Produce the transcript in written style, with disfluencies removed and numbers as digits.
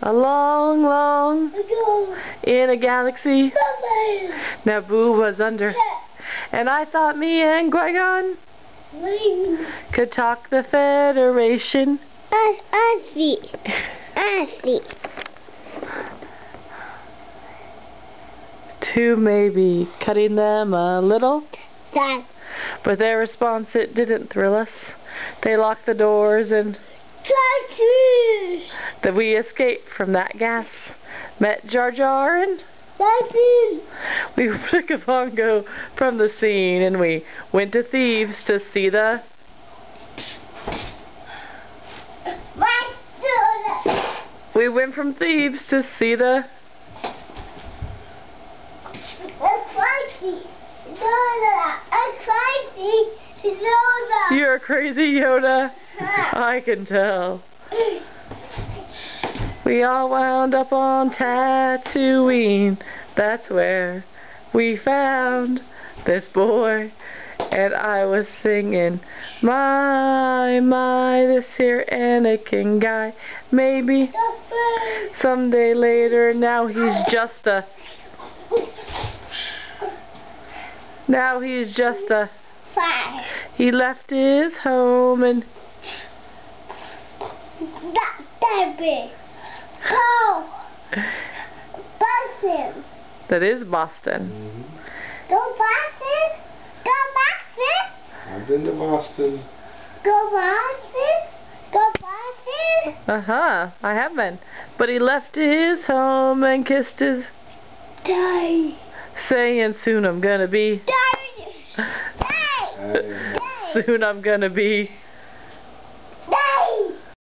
A long, long in a galaxy. Naboo was under. And I thought me and Qui-Gon could talk the Federation. I see. To maybe cutting them a little. Dad. But their response, it didn't thrill us. They locked the doors and that we escaped from that gas. Met Jar Jar and we took a bongo from the scene and we went to Thieves to see the We went from Thieves to see the You're a crazy Yoda. I can tell. We all wound up on Tatooine. That's where we found this boy. And I was singing, my, this here Anakin guy. Maybe someday later, now he's just a he left his home and Boston. That is Boston. Go Boston. Go Boston. I've been to Boston. Go Boston. Go Boston. I have been. But he left his home and kissed his saying soon I'm gonna be Die. soon I'm gonna be